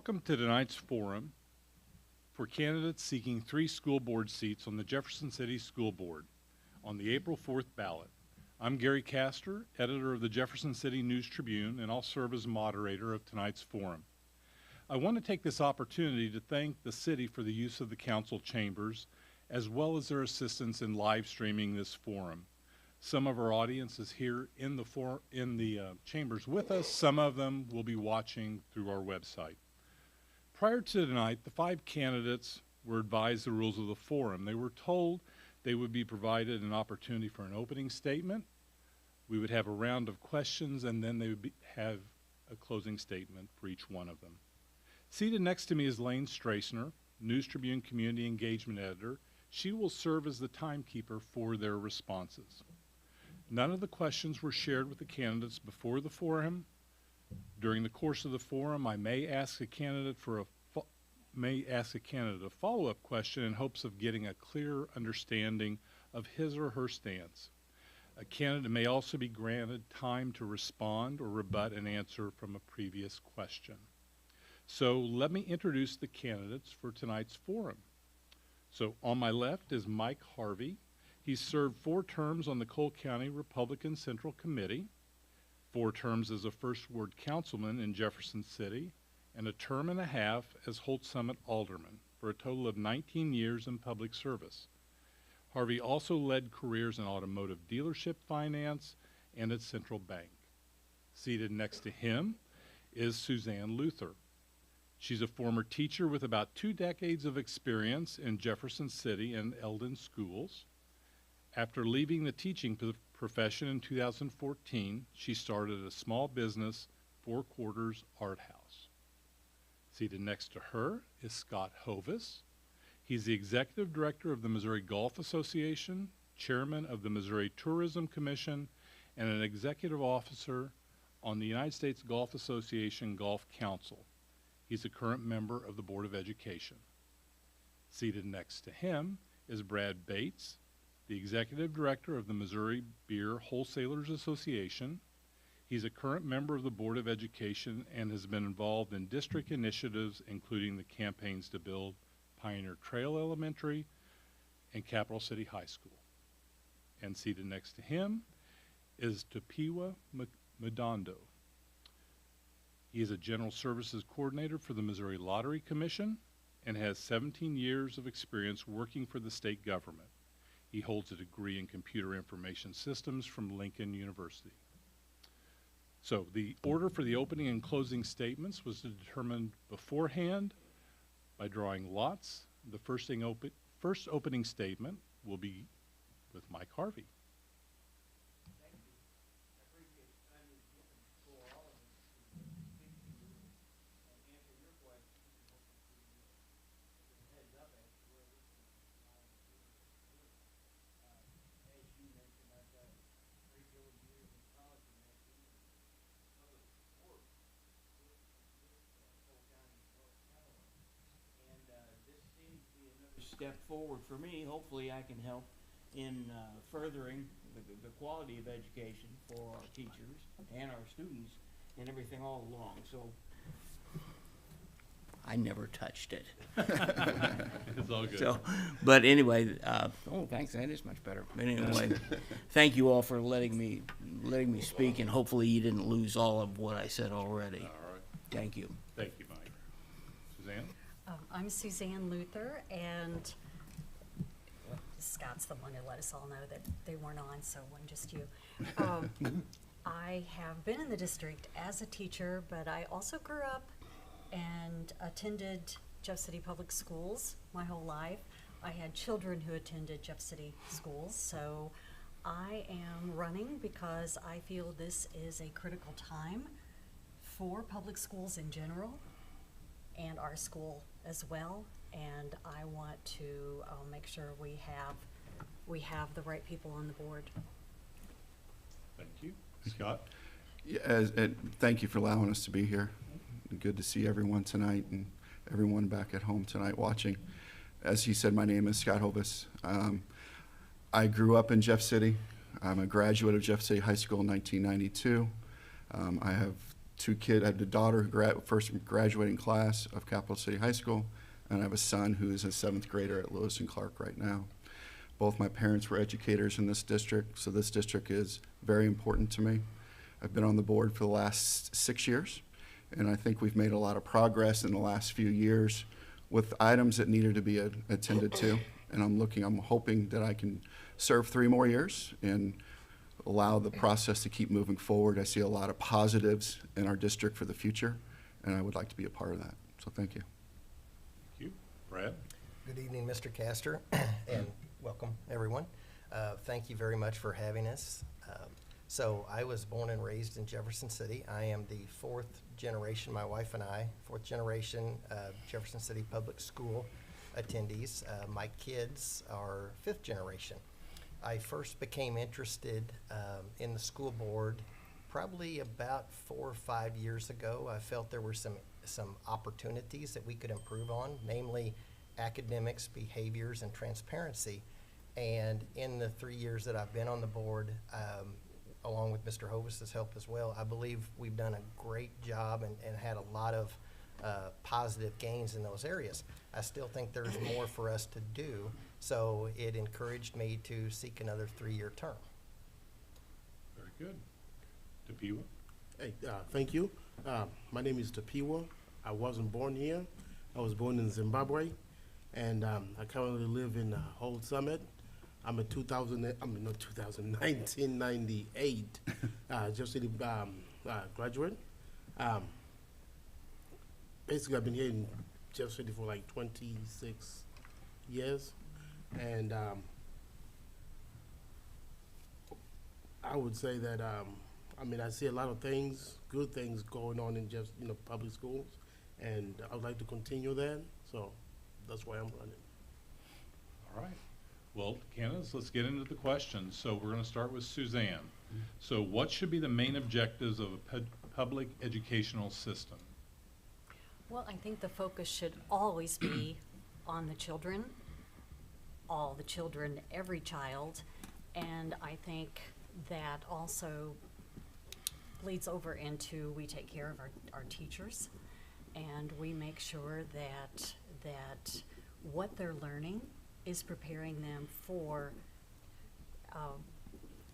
Welcome to tonight's forum for candidates seeking 3 school board seats on the Jefferson City School Board on the April 4th ballot. I'm Gary Castor, editor of the Jefferson City News Tribune, and I'll serve as moderator of tonight's forum. I want to take this opportunity to thank the city for the use of the council chambers, as well as their assistance in live streaming this forum. Some of our audience is here in the chambers with us. Some of them will be watching through our website. Prior to tonight, the 5 candidates were advised the rules of the forum. They were told they would be provided an opportunity for an opening statement. We would have a round of questions, and then they would have a closing statement for each one of them. Seated next to me is Lane Strassner, News Tribune Community Engagement Editor. She will serve as the timekeeper for their responses. None of the questions were shared with the candidates before the forum. During the course of the forum, I may ask a candidate a follow-up question in hopes of getting a clearer understanding of his or her stance. A candidate may also be granted time to respond or rebut an answer from a previous question. So let me introduce the candidates for tonight's forum. So on my left is Mike Harvey. He's served 4 terms on the Cole County Republican Central Committee, 4 terms as a First Ward Councilman in Jefferson City, and a term and a half as Holt Summit Alderman, for a total of 19 years in public service. Harvey also led careers in automotive dealership finance and at Central Bank. Seated next to him is Suzanne Luther. She's a former teacher with about 2 decades of experience in Jefferson City and Eldon schools. After leaving the teaching profession in 2014, she started a small business, 4 Quarters Art House. Seated next to her is Scott Hovis. He's the executive director of the Missouri Golf Association, chairman of the Missouri Tourism Commission, and an executive officer on the United States Golf Association Golf Council. He's a current member of the Board of Education. Seated next to him is Brad Bates, the executive director of the Missouri Beer Wholesalers Association. He's a current member of the Board of Education and has been involved in district initiatives, including the campaigns to build Pioneer Trail Elementary and Capital City High School. And seated next to him is Tapiwa Madondo. He is a General Services Coordinator for the Missouri Lottery Commission and has 17 years of experience working for the state government. He holds a degree in Computer Information Systems from Lincoln University. So the order for the opening and closing statements was determined beforehand by drawing lots. The first opening statement will be with Mike Harvey. Thank you. I appreciate the time you've given for all of us to speak to you and answer your questions and hopefully to give a heads up as to where this is going to be. As you mentioned, I've got a great deal of years in college and acting and public work with Cole County and North Carolina. And this seems to be another step forward for me. Hopefully I can help in furthering the quality of education for our teachers and our students and everything all along. So I never touched it. It's all good. So, but anyway, oh, thanks. That is much better. But anyway, thank you all for letting me speak, and hopefully you didn't lose all of what I said already. All right. Thank you. Thank you, Mike. Suzanne? I'm Suzanne Luther, and Scott's the one who let us all know that they weren't on, so it wasn't just you. I have been in the district as a teacher, but I also grew up and attended Jeff City Public Schools my whole life. I had children who attended Jeff City schools, so I am running because I feel this is a critical time for public schools in general and our school as well, and I want to make sure we have the right people on the board. Thank you. Scott? Yeah, and thank you for allowing us to be here. Good to see everyone tonight and everyone back at home tonight watching. As he said, my name is Scott Hovis. I grew up in Jeff City. I'm a graduate of Jeff City High School in 1992. I have I have a daughter who first graduating class of Capital City High School, and I have a son who is a 7th grader at Lewis and Clark right now. Both my parents were educators in this district, so this district is very important to me. I've been on the board for the last 6 years, and I think we've made a lot of progress in the last few years with items that needed to be attended to. And I'm hoping that I can serve 3 more years and allow the process to keep moving forward. I see a lot of positives in our district for the future, and I would like to be a part of that. So thank you. Thank you. Brad? Good evening, Mr. Castor, and welcome, everyone. Thank you very much for having us. So I was born and raised in Jefferson City. I am the 4th generation, my wife and I, 4th generation Jefferson City Public School attendees. My kids are 5th generation. I first became interested in the school board probably about 4 or 5 years ago. I felt there were some opportunities that we could improve on, namely academics, behaviors, and transparency. And in the 3 years that I've been on the board, along with Mr. Hovis's help as well, I believe we've done a great job and had a lot of positive gains in those areas. I still think there's more for us to do, so it encouraged me to seek another 3-year term. Very good. Tapiwa? Hey, thank you. My name is Tapiwa. I wasn't born here. I was born in Zimbabwe, and I currently live in Old Summit. I'm a 1998 Jeff City graduate. Basically, I've been here in Jeff City for like 26 years, and I would say that I see a lot of things, good things going on in just public schools, and I would like to continue that. So that's why I'm running. All right. Well, candidates, let's get into the questions. So we're going to start with Suzanne. So what should be the main objectives of a public educational system? Well, I think the focus should always be on the children, all the children, every child. And I think that also bleeds over into we take care of our teachers, and we make sure that what they're learning is preparing them for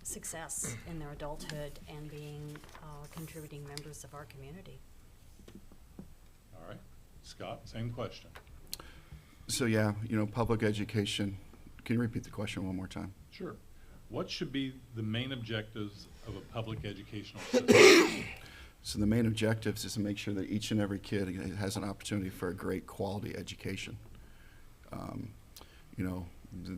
success in their adulthood and being contributing members of our community. All right. Scott, same question. So yeah, public education. Can you repeat the question one more time? Sure. What should be the main objectives of a public educational system? So the main objectives is to make sure that each and every kid has an opportunity for a great quality education.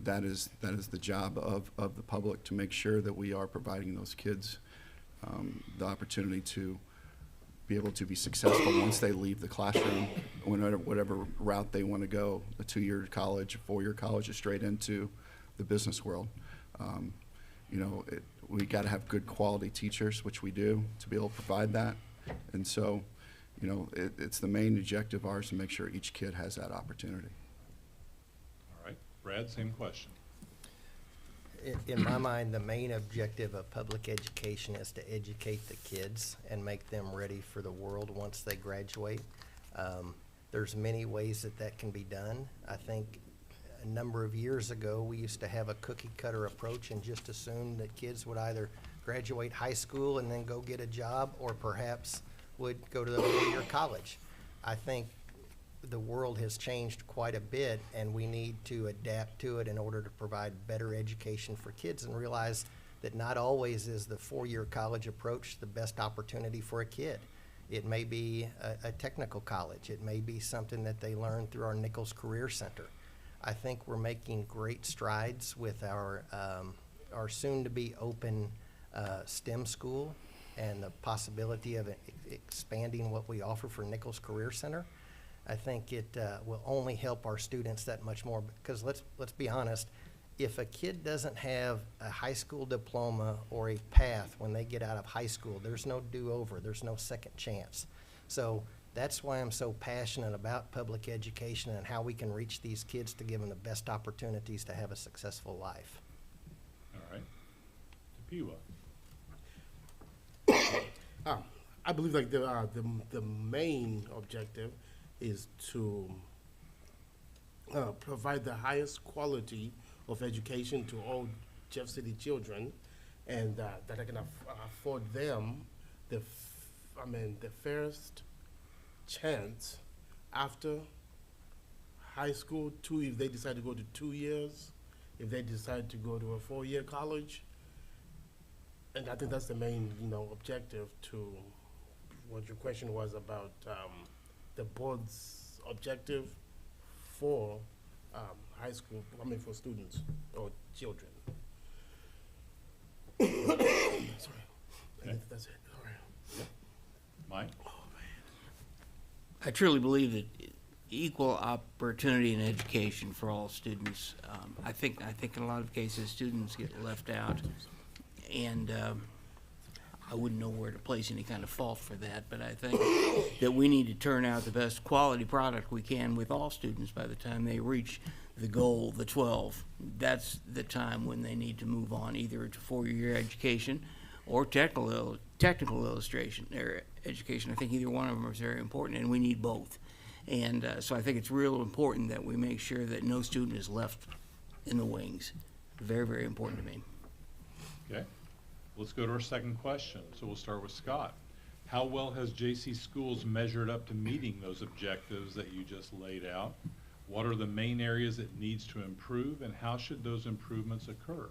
That is the job of the public, to make sure that we are providing those kids the opportunity to be able to be successful once they leave the classroom, whatever route they want to go, a 2-year college, a 4-year college, or straight into the business world. We got to have good quality teachers, which we do, to be able to provide that. And so, it's the main objective of ours to make sure each kid has that opportunity. All right. Brad, same question. In my mind, the main objective of public education is to educate the kids and make them ready for the world once they graduate. There's many ways that can be done. I think a number of years ago, we used to have a cookie-cutter approach and just assume that kids would either graduate high school and then go get a job, or perhaps would go to the 4-year college. I think the world has changed quite a bit, and we need to adapt to it in order to provide better education for kids, and realize that not always is the 4-year college approach the best opportunity for a kid. It may be a technical college. It may be something that they learn through our Nichols Career Center. I think we're making great strides with our soon-to-be open STEM school, and the possibility of expanding what we offer for Nichols Career Center. I think it will only help our students that much more, because let's be honest, if a kid doesn't have a high school diploma or a path when they get out of high school, there's no do-over, there's no second chance. So that's why I'm so passionate about public education and how we can reach these kids to give them the best opportunities to have a successful life. All right. Tapiwa. I believe like the main objective is to provide the highest quality of education to all Jeff City children, and that I can afford them the fairest chance after high school, if they decide to go to 2 years, if they decide to go to a 4-year college. And I think that's the main, objective to what your question was about, the board's objective for high school, for students or children. Sorry. I think that's it. All right. Mike? I truly believe that equal opportunity in education for all students. I think in a lot of cases students get left out, and I wouldn't know where to place any kind of fault for that. But I think that we need to turn out the best quality product we can with all students by the time they reach the goal, the 12. That's the time when they need to move on, either to 4-year education or technical illustration or education. I think either one of them is very important, and we need both. And so I think it's real important that we make sure that no student is left in the wings. Very, very important to me. Okay. Let's go to our second question. So we'll start with Scott. How well has JC Schools measured up to meeting those objectives that you just laid out? What are the main areas it needs to improve, and how should those improvements occur?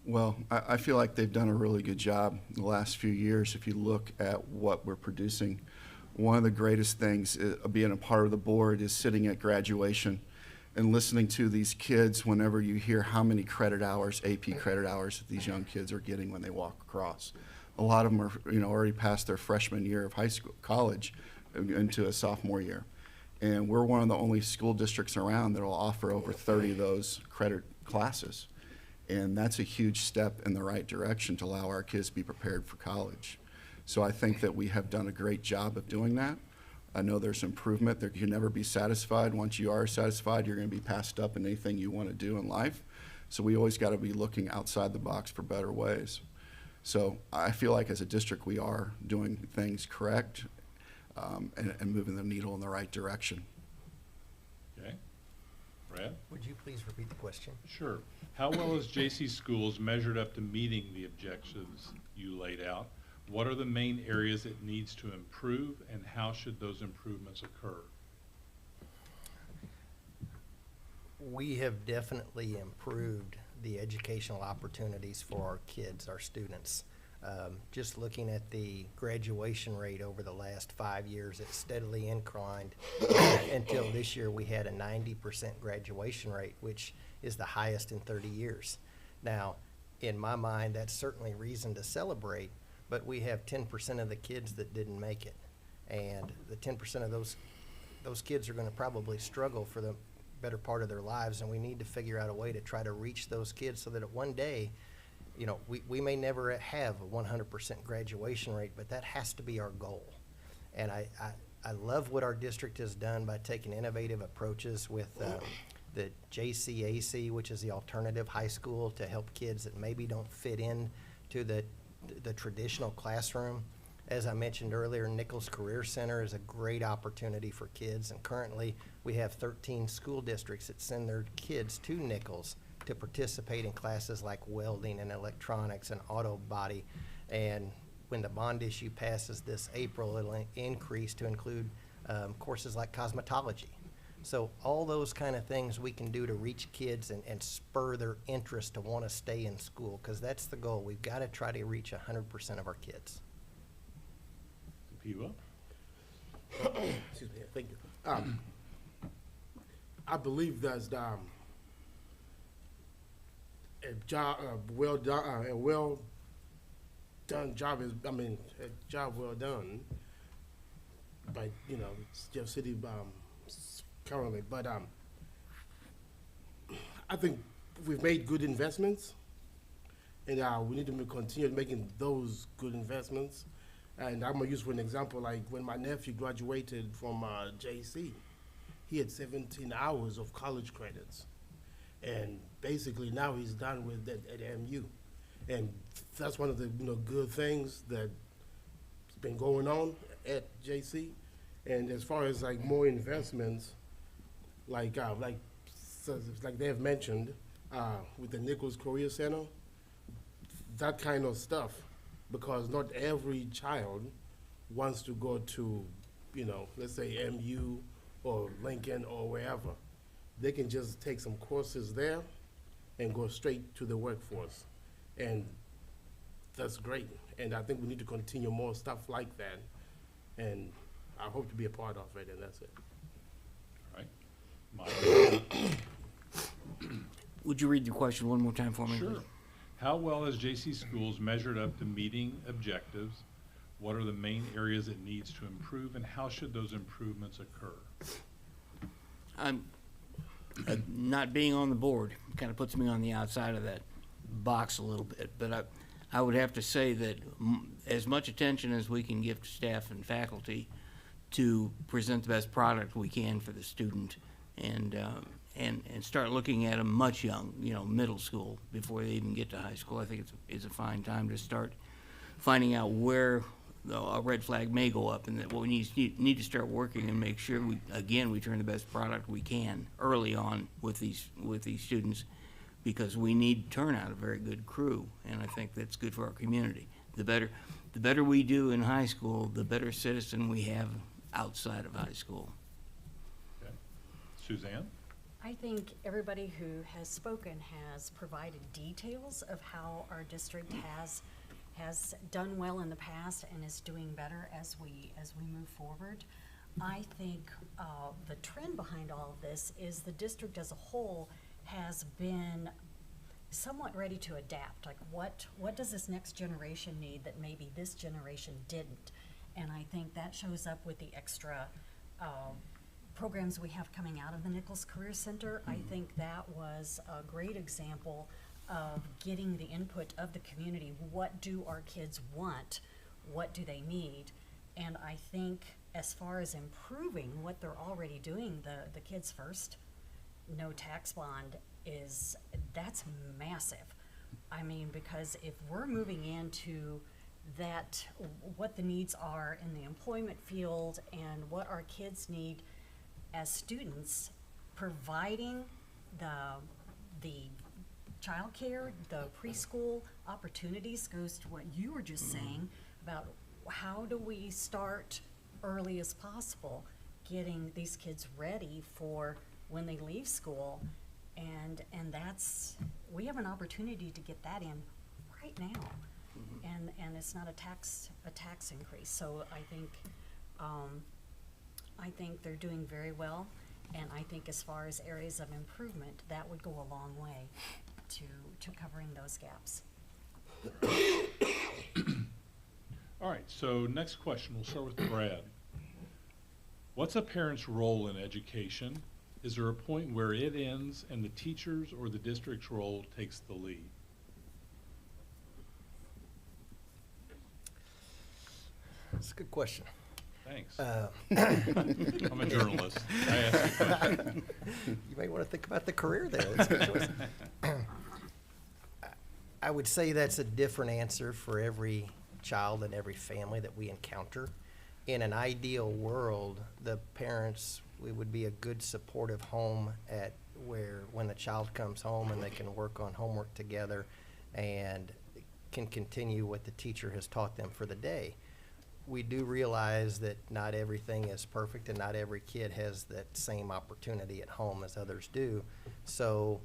Well, I feel like they've done a really good job in the last few years. If you look at what we're producing, one of the greatest things being a part of the board is sitting at graduation and listening to these kids whenever you hear how many credit hours, AP credit hours, that these young kids are getting when they walk across. A lot of them are, already past their freshman year of high school, college, into a sophomore year. And we're one of the only school districts around that will offer over 30 of those credit classes. And that's a huge step in the right direction to allow our kids to be prepared for college. So I think that we have done a great job of doing that. I know there's improvement. There can never be satisfied. Once you are satisfied, you're going to be passed up in anything you want to do in life. So we always got to be looking outside the box for better ways. So I feel like as a district we are doing things correct and moving the needle in the right direction. Okay. Brad? Would you please repeat the question? Sure. How well has JC Schools measured up to meeting the objectives you laid out? What are the main areas it needs to improve, and how should those improvements occur? We have definitely improved the educational opportunities for our kids, our students. Just looking at the graduation rate over the last 5 years, it's steadily inclined until this year we had a 90% graduation rate, which is the highest in 30 years. Now, in my mind, that's certainly reason to celebrate, but we have 10% of the kids that didn't make it. And the 10% of those kids are going to probably struggle for the better part of their lives, and we need to figure out a way to try to reach those kids so that one day, we may never have a 100% graduation rate, but that has to be our goal. And I love what our district has done by taking innovative approaches with the JCAC, which is the alternative high school, to help kids that maybe don't fit in to the traditional classroom. As I mentioned earlier, Nichols Career Center is a great opportunity for kids, and currently we have 13 school districts that send their kids to Nichols to participate in classes like welding and electronics and auto body. And when the bond issue passes this April, it'll increase to include courses like cosmetology. So all those kind of things we can do to reach kids and spur their interest to want to stay in school, because that's the goal. We've got to try to reach 100% of our kids. Piwa? Excuse me. Thank you. I believe that's a well done job well done by Jeff City currently, but I think we've made good investments, and we need to continue making those good investments. And I'm gonna use for an example, like when my nephew graduated from JC, he had 17 hours of college credits, and basically now he's done with that at MU, and that's one of the good things that been going on at JC. And as far as like more investments, like they have mentioned, with the Nichols Career Center, that kind of stuff, because not every child wants to go to, let's say MU or Lincoln or wherever. They can just take some courses there and go straight to the workforce. And that's great. And I think we need to continue more stuff like that. And I hope to be a part of it, and that's it. All right. Mike? Would you read the question one more time for me? Sure. please? How well has JC Schools measured up to meeting objectives? What are the main areas it needs to improve, and how should those improvements occur? Not being on the board kind of puts me on the outside of that box a little bit, but I would have to say that as much attention as we can give to staff and faculty to present the best product we can for the student, and start looking at them much young, middle school, before they even get to high school. I think it's a fine time to start finding out where a red flag may go up, and that we need to start working and make sure we turn the best product we can early on with these students, because we need to turn out a very good crew, and I think that's good for our community. The better we do in high school, the better citizen we have outside of high school. Okay. Suzanne? I think everybody who has spoken has provided details of how our district has done well in the past and is doing better as we move forward. I think the trend behind all of this is the district as a whole has been somewhat ready to adapt. Like what does this next generation need that maybe this generation didn't? And I think that shows up with the extra programs we have coming out of the Nichols Career Center. I think that was a great example of getting the input of the community. What do our kids want? What do they need? And I think as far as improving what they're already doing, the Kids First, no tax bond that's massive. I mean, because if we're moving into that, what the needs are in the employment field and what our kids need as students, providing the childcare, the preschool opportunities goes to what you were just saying about how do we start early as possible, getting these kids ready for when they leave school, and we have an opportunity to get that in right now, and it's not a tax increase. So I think they're doing very well, and I think as far as areas of improvement, that would go a long way to covering those gaps. All right, so next question, we'll start with Brad. What's a parent's role in education? Is there a point where it ends and the teacher's or the district's role takes the lead? That's a good question. Thanks. I'm a journalist. I asked you a question. You may want to think about the career there. That's a good choice. I would say that's a different answer for every child and every family that we encounter. In an ideal world, the parents, we would be a good supportive home at where when the child comes home and they can work on homework together and can continue what the teacher has taught them for the day. We do realize that not everything is perfect and not every kid has that same opportunity at home as others do. So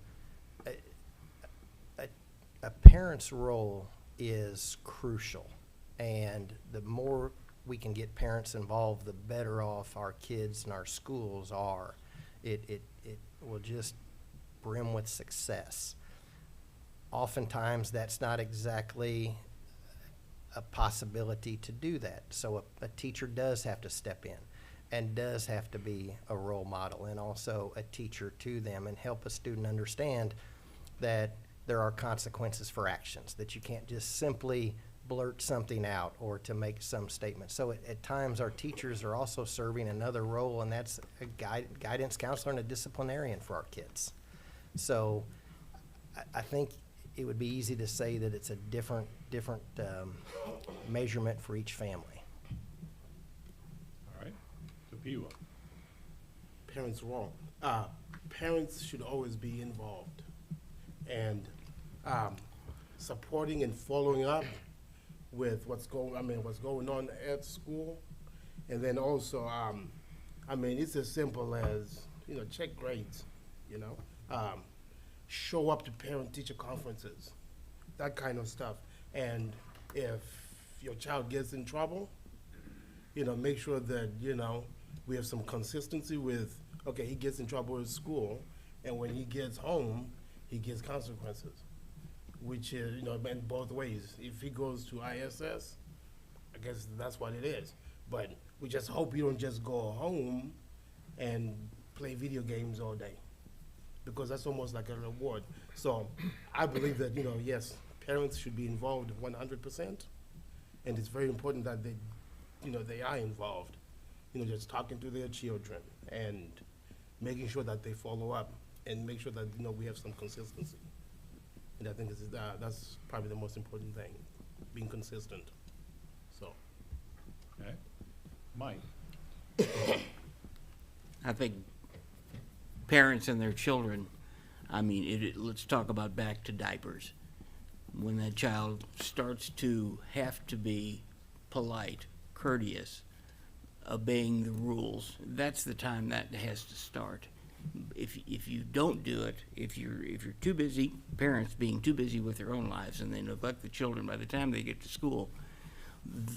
a parent's role is crucial, and the more we can get parents involved, the better off our kids and our schools are. It will just brim with success. Oftentimes that's not exactly a possibility to do that. So a teacher does have to step in and does have to be a role model and also a teacher to them and help a student understand that there are consequences for actions, that you can't just simply blurt something out or to make some statement. So at times our teachers are also serving another role, and that's a guidance counselor and a disciplinarian for our kids. So I think it would be easy to say that it's a different measurement for each family. Piwa. Parents wrong. Parents should always be involved, and supporting and following up with what's going on at school, and then also, it's as simple as check grades, show up to parent-teacher conferences, that kind of stuff, and if your child gets in trouble, make sure that we have some consistency with, okay, he gets in trouble at school, and when he gets home, he gets consequences, which is, meant both ways. If he goes to ISS, I guess that's what it is. But we just hope you don't just go home and play video games all day, because that's almost like a reward. So I believe that, yes, parents should be involved 100%, and it's very important that they are involved, just talking to their children and making sure that they follow up and make sure that, we have some consistency. And I think that's probably the most important thing, being consistent. So. Okay. Mike? I think parents and their children, let's talk about back to diapers. When that child starts to have to be polite, courteous, obeying the rules, that's the time that has to start. If you don't do it, if you're too busy, parents being too busy with their own lives, and they neglect the children, by the time they get to school,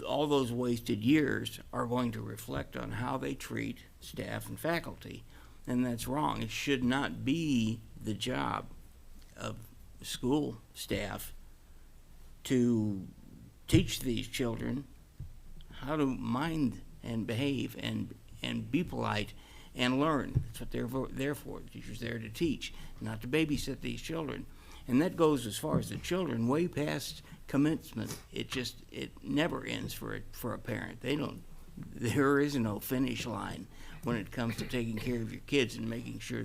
all those wasted years are going to reflect on how they treat staff and faculty, and that's wrong. It should not be the job of school staff to teach these children how to mind and behave and be polite and learn. That's what they're there for. The teacher's there to teach, not to babysit these children. And that goes as far as the children, way past commencement. It never ends for a parent. There is no finish line when it comes to taking care of your kids and making sure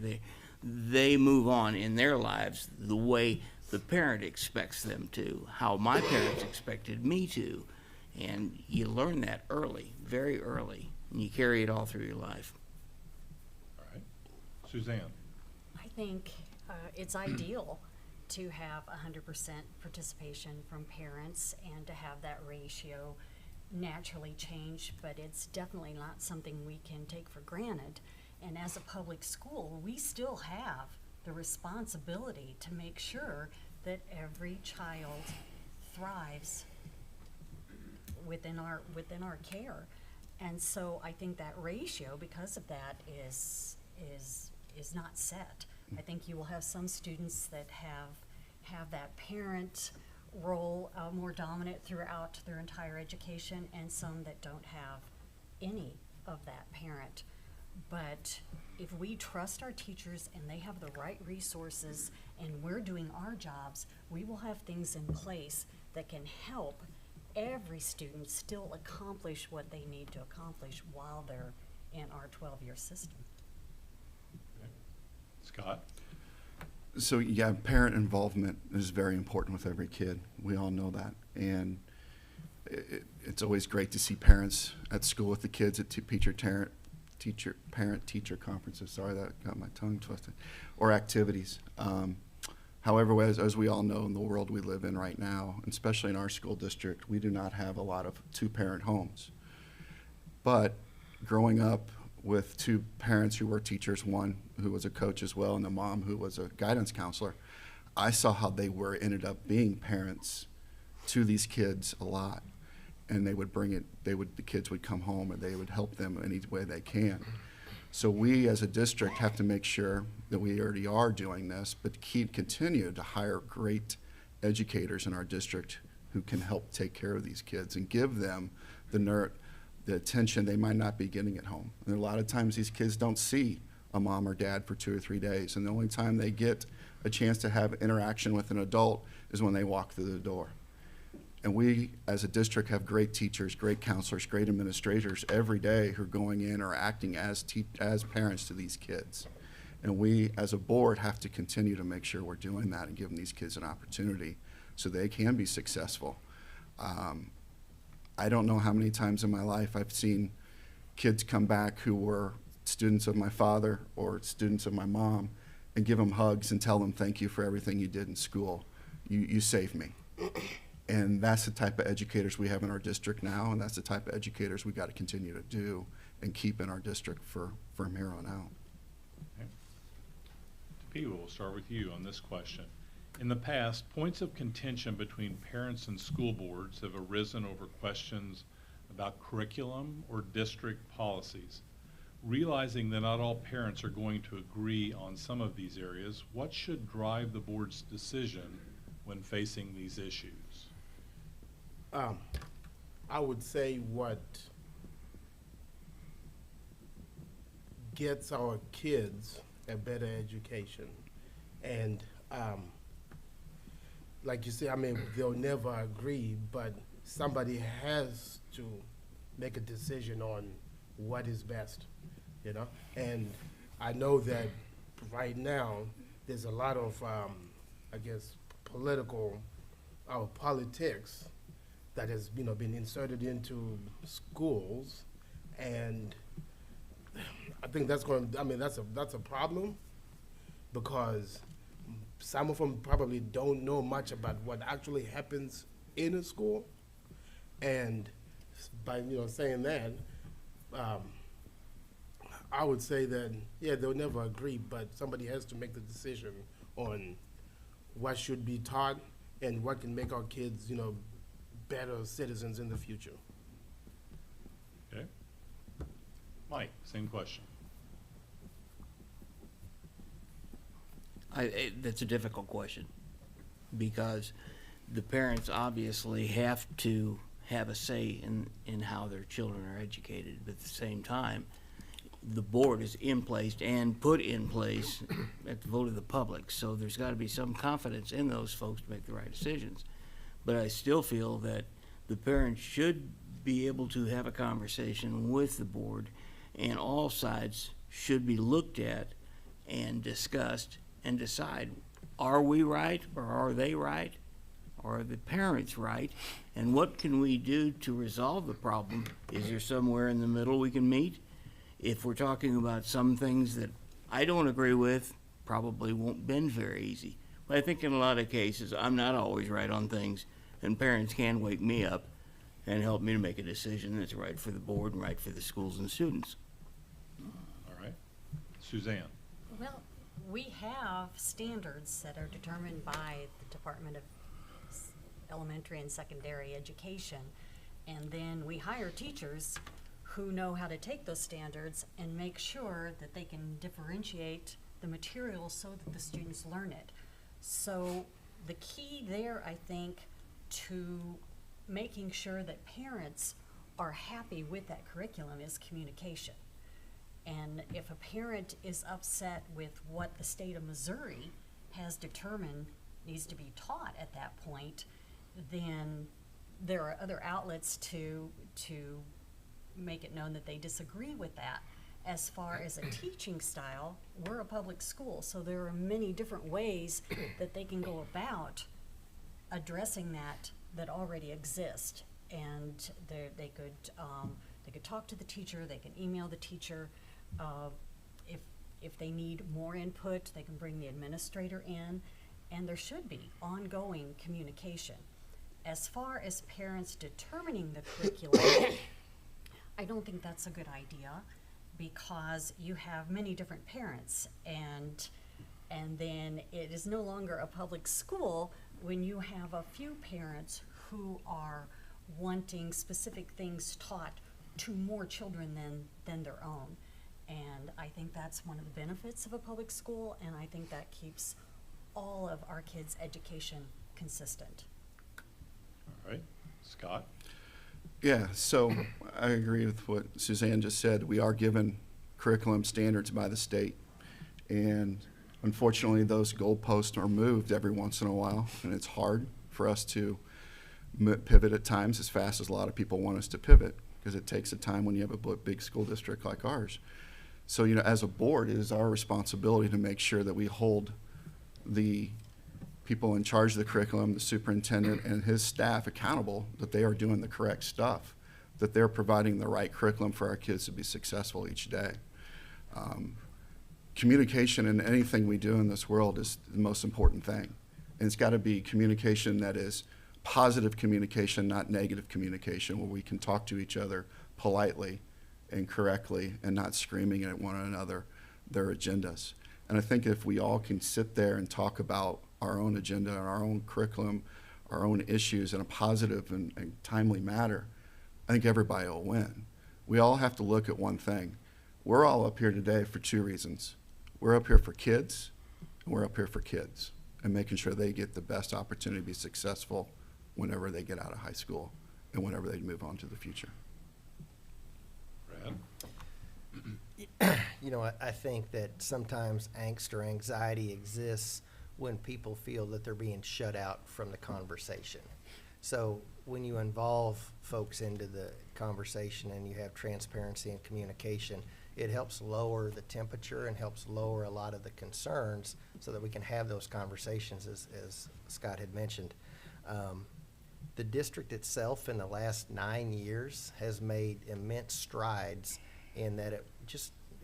they move on in their lives the way the parent expects them to, how my parents expected me to. And you learn that early, very early, and you carry it all through your life. All right. Suzanne? I think it's ideal to have 100% participation from parents and to have that ratio naturally change, but it's definitely not something we can take for granted. And as a public school, we still have the responsibility to make sure that every child thrives within our care. And so I think that ratio, because of that, is not set. I think you will have some students that have that parent role more dominant throughout their entire education, and some that don't have any of that parent. But if we trust our teachers and they have the right resources and we're doing our jobs, we will have things in place that can help every student still accomplish what they need to accomplish while they're in our 12-year system. Okay. Scott? So yeah, parent involvement is very important with every kid. We all know that. And it's always great to see parents at school with the kids at parent-teacher conferences. Sorry, that got my tongue twisted. Or activities. However, as we all know in the world we live in right now, especially in our school district, we do not have a lot of two-parent homes. But growing up with two parents who were teachers, one who was a coach as well, and a mom who was a guidance counselor, I saw how they ended up being parents to these kids a lot. And they would the kids would come home and they would help them any way they can. So we as a district have to make sure that we already are doing this, but continue to hire great educators in our district who can help take care of these kids and give them the attention they might not be getting at home. And a lot of times these kids don't see a mom or dad for 2 or 3 days, and the only time they get a chance to have interaction with an adult is when they walk through the door. And we, as a district, have great teachers, great counselors, great administrators every day who are going in or acting as parents to these kids. And we, as a board, have to continue to make sure we're doing that and giving these kids an opportunity so they can be successful. I don't know how many times in my life I've seen kids come back who were students of my father or students of my mom and give them hugs and tell them thank you for everything you did in school. You saved me. And that's the type of educators we have in our district now, and that's the type of educators we got to continue to do and keep in our district from here on out. Okay. Topeka, we'll start with you on this question. In the past, points of contention between parents and school boards have arisen over questions about curriculum or district policies. Realizing that not all parents are going to agree on some of these areas, what should drive the board's decision when facing these issues? I would say what gets our kids a better education. And like you say, I mean, they'll never agree, but somebody has to make a decision on what is best, you know? And I know that right now, there's a lot of, I guess, politics that has, been inserted into schools, and I think that's that's a problem, because some of them probably don't know much about what actually happens in a school, and by saying that, I would say that they'll never agree, but somebody has to make the decision on what should be taught and what can make our kids better citizens in the future. Okay. Mike, same question. That's a difficult question, because the parents obviously have to have a say in how their children are educated, but at the same time, the board is in place and put in place at the vote of the public, so there's got to be some confidence in those folks to make the right decisions. But I still feel that the parents should be able to have a conversation with the board, and all sides should be looked at and discussed and decide, are we right or are they right? Or are the parents right? And what can we do to resolve the problem? Is there somewhere in the middle we can meet? If we're talking about some things that I don't agree with, probably won't bend very easy. But I think in a lot of cases, I'm not always right on things, and parents can wake me up and help me to make a decision that's right for the board and right for the schools and students. All right. Suzanne. Well, we have standards that are determined by the Department of Elementary and Secondary Education, and then we hire teachers who know how to take those standards and make sure that they can differentiate the material so that the students learn it. So the key there, I think, to making sure that parents are happy with that curriculum is communication. And if a parent is upset with what the state of Missouri has determined needs to be taught at that point, then there are other outlets to make it known that they disagree with that. As far as a teaching style, we're a public school, so there are many different ways that they can go about addressing that already exist. And they could talk to the teacher, they can email the teacher. If they need more input, they can bring the administrator in, and there should be ongoing communication. As far as parents determining the curriculum, I don't think that's a good idea, because you have many different parents, and then it is no longer a public school when you have a few parents who are wanting specific things taught to more children than their own. And I think that's one of the benefits of a public school, and I think that keeps all of our kids' education consistent. All right. Scott? Yeah, so I agree with what Suzanne just said. We are given curriculum standards by the state, and unfortunately those goalposts are moved every once in a while, and it's hard for us to pivot at times as fast as a lot of people want us to pivot, because it takes a time when you have a big school district like ours. So, as a board, it is our responsibility to make sure that we hold the people in charge of the curriculum, the superintendent and his staff, accountable that they are doing the correct stuff. that they're providing the right curriculum for our kids to be successful each day. Communication in anything we do in this world is the most important thing. And it's got to be communication that is positive communication, not negative communication, where we can talk to each other politely and correctly and not screaming at one another their agendas. And I think if we all can sit there and talk about our own agenda and our own curriculum, our own issues in a positive and timely manner, I think everybody will win. We all have to look at one thing. We're all up here today for two reasons. We're up here for kids, and we're up here for kids, and making sure they get the best opportunity to be successful whenever they get out of high school and whenever they move on to the future. Brad? You know, I think that sometimes angst or anxiety exists when people feel that they're being shut out from the conversation. So when you involve folks into the conversation and you have transparency and communication, it helps lower the temperature and helps lower a lot of the concerns so that we can have those conversations, as Scott had mentioned. The district itself in the last 9 years has made immense strides in that it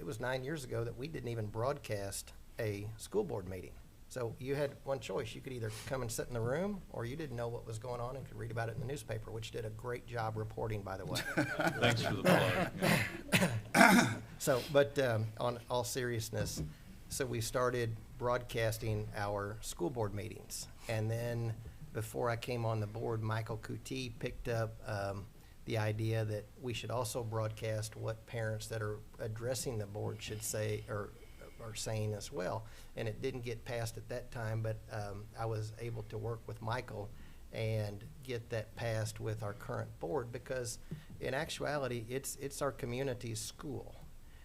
was 9 years ago that we didn't even broadcast a school board meeting. So you had one choice. You could either come and sit in the room, or you didn't know what was going on and could read about it in the newspaper, which did a great job reporting, by the way. Thanks for the plug. Yeah. So, but on all seriousness, so we started broadcasting our school board meetings. And then before I came on the board, Michael Kuti picked up the idea that we should also broadcast what parents that are addressing the board should say or are saying as well. And it didn't get passed at that time, but I was able to work with Michael and get that passed with our current board, because in actuality, it's our community's school.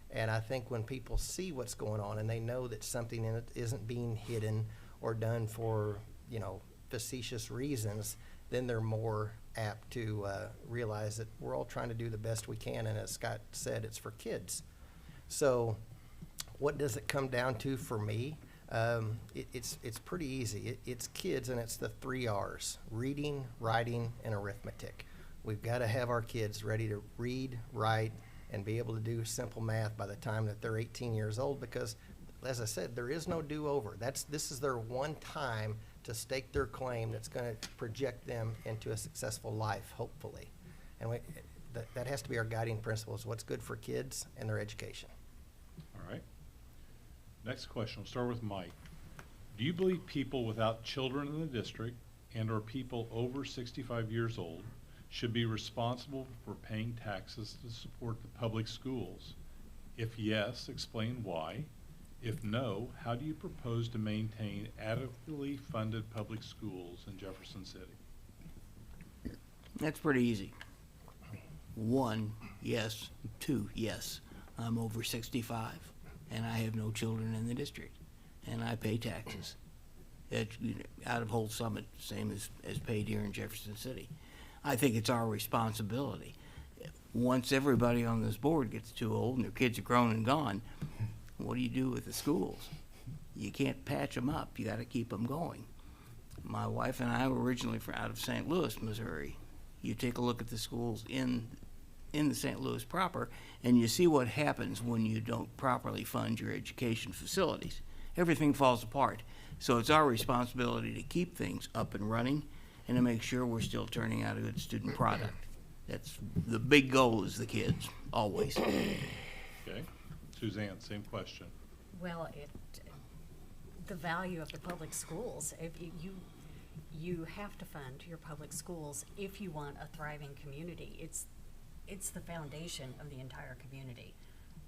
And I think when people see what's going on and they know that something in it isn't being hidden or done for, facetious reasons, then they're more apt to realize that we're all trying to do the best we can. And as Scott said, it's for kids. So what does it come down to for me? It's pretty easy. It's kids, and it's the 3 R's: reading, writing, and arithmetic. We've got to have our kids ready to read, write, and be able to do simple math by the time that they're 18 years old, because, as I said, there is no do-over. This is their one time to stake their claim that's going to project them into a successful life, hopefully. And that has to be our guiding principle, is what's good for kids and their education. All right. Next question. We'll start with Mike. Do you believe people without children in the district and/or people over 65 years old should be responsible for paying taxes to support the public schools? If yes, explain why. If no, how do you propose to maintain adequately funded public schools in Jefferson City? That's pretty easy. 1, yes. 2, yes. I'm over 65, and I have no children in the district, and I pay taxes. It's out of Whole Summit, same as paid here in Jefferson City. I think it's our responsibility. Once everybody on this board gets too old and their kids are grown and gone, what do you do with the schools? You can't patch them up. You got to keep them going. My wife and I were originally out of St. Louis, Missouri. You take a look at the schools in the St. Louis proper, and you see what happens when you don't properly fund your education facilities. Everything falls apart. So it's our responsibility to keep things up and running and to make sure we're still turning out a good student product. That's the big goal, is the kids, always. Okay. Suzanne, same question. Well, the value of the public schools, if you have to fund your public schools if you want a thriving community. It's the foundation of the entire community.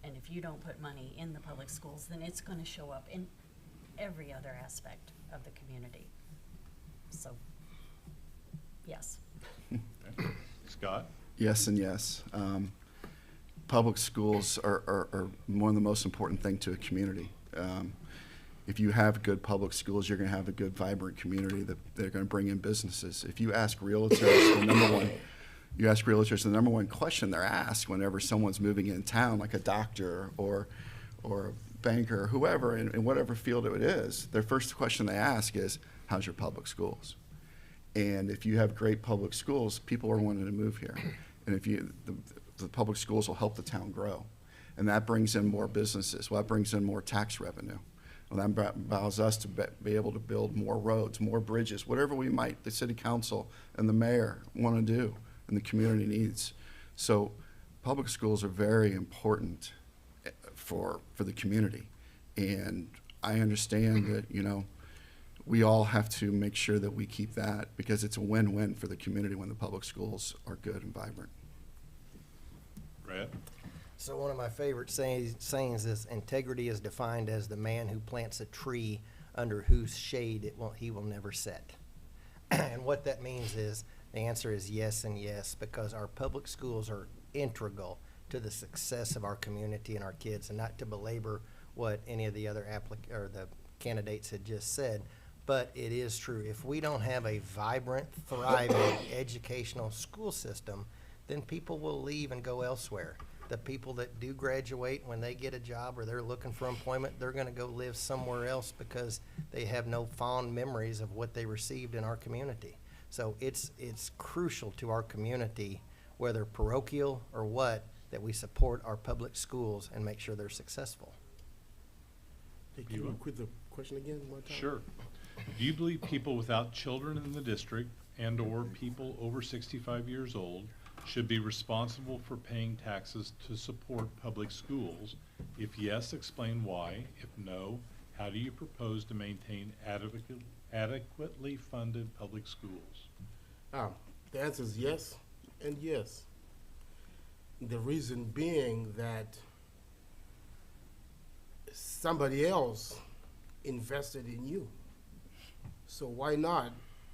And if you don't put money in the public schools, then it's going to show up in every other aspect of the community. So, yes. Okay. Scott? Yes and yes. Public schools are one of the most important thing to a community. If you have good public schools, you're going to have a good, vibrant community that they're going to bring in businesses. If you ask realtors, the number one question they're asked whenever someone's moving in town, like a doctor or a banker or whoever, in whatever field it is, their first question they ask is, how's your public schools? And if you have great public schools, people are wanting to move here. And if the public schools will help the town grow. And that brings in more businesses. Well, that brings in more tax revenue. Well, that allows us to be able to build more roads, more bridges, whatever the city council and the mayor want to do and the community needs. So public schools are very important for the community. And I understand that, we all have to make sure that we keep that, because it's a win-win for the community when the public schools are good and vibrant. Brad? So one of my favorite sayings is, integrity is defined as the man who plants a tree under whose shade he will never set. And what that means is, the answer is yes and yes, because our public schools are integral to the success of our community and our kids. And not to belabor what any of the other the candidates had just said, but it is true. If we don't have a vibrant, thriving educational school system, then people will leave and go elsewhere. The people that do graduate, when they get a job or they're looking for employment, they're going to go live somewhere else because they have no fond memories of what they received in our community. So it's crucial to our community, whether parochial or what, that we support our public schools and make sure they're successful. Hey, can you repeat the question again one time? Sure. Do you believe people without children in the district and/or people over 65 years old should be responsible for paying taxes to support public schools? If yes, explain why. If no, how do you propose to maintain adequately funded public schools? The answer is yes and yes. The reason being that somebody else invested in you. So why not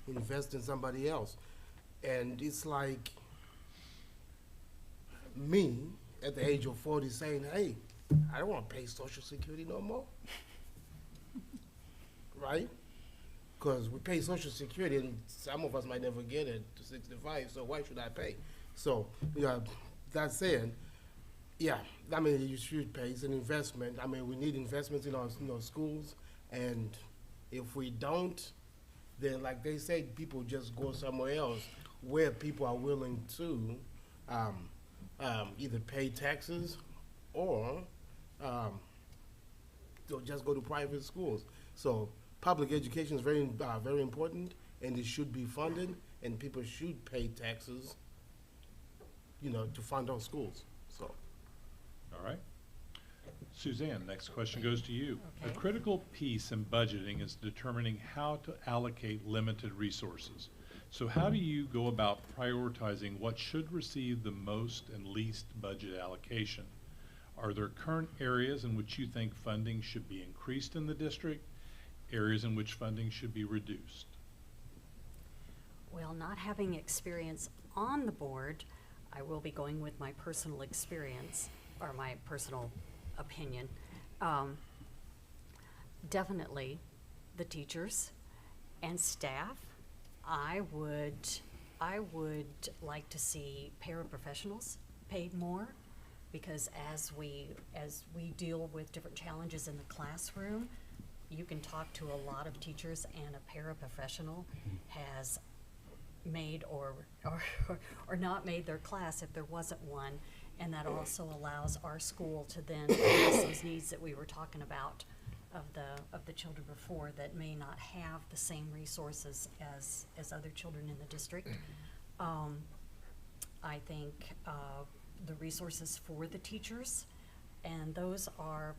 invest in somebody else? And it's like me at the age of 40 saying, hey, I don't want to pay Social Security no more. Right? Because we pay Social Security and some of us might never get it to 65, so why should I pay? So, that saying, yeah, I mean, you should pay. It's an investment. I mean, we need investments in our schools, and if we don't, then like they say, people just go somewhere else where people are willing to either pay taxes or they'll just go to private schools. So public education is very, very important, and it should be funded, and people should pay taxes, to fund our schools. So. All right. Suzanne, next question goes to you. Okay. A critical piece in budgeting is determining how to allocate limited resources. So how do you go about prioritizing what should receive the most and least budget allocation? Are there current areas in which you think funding should be increased in the district, areas in which funding should be reduced? Well, not having experience on the board, I will be going with my personal experience, or my personal opinion. Definitely the teachers and staff. I would like to see paraprofessionals paid more, because as we deal with different challenges in the classroom, you can talk to a lot of teachers, and a paraprofessional has made or not made their class if there wasn't one. And that also allows our school to then address those needs that we were talking about of the children before that may not have the same resources as other children in the district. I think the resources for the teachers, and those are,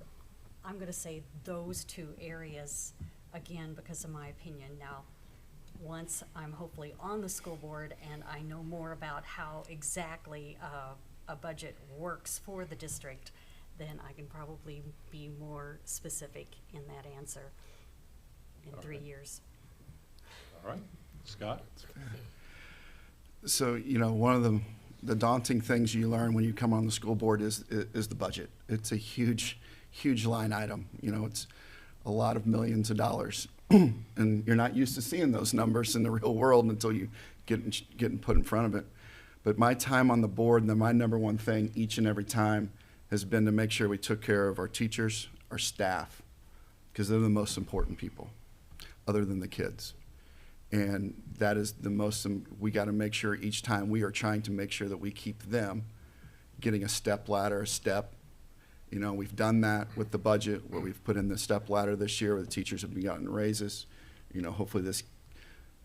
I'm going to say those two areas, again, because of my opinion. Now, once I'm hopefully on the school board and I know more about how exactly a budget works for the district, then I can probably be more specific in that answer in All 3 right. years. All right. Scott? So, one of the daunting things you learn when you come on the school board is the budget. It's a huge, huge line item. It's a lot of millions of dollars. And you're not used to seeing those numbers in the real world until you get put in front of it. But my time on the board, and my number one thing each and every time has been to make sure we took care of our teachers, our staff, because they're the most important people, other than the kids. And that is the most, we got to make sure each time we are trying to make sure that we keep them getting a step ladder, a step. You know, we've done that with the budget where we've put in the step ladder this year where the teachers have been getting raises. You know, hopefully this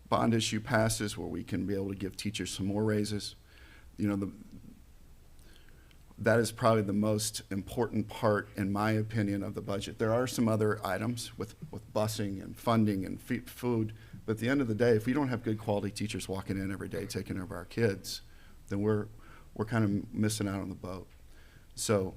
bond issue passes where we can be able to give teachers some more raises. You know, that is probably the most important part, in my opinion, of the budget. There are some other items with busing and funding and food, but at the end of the day, if we don't have good quality teachers walking in every day taking care of our kids, then we're kind of missing out on the boat. So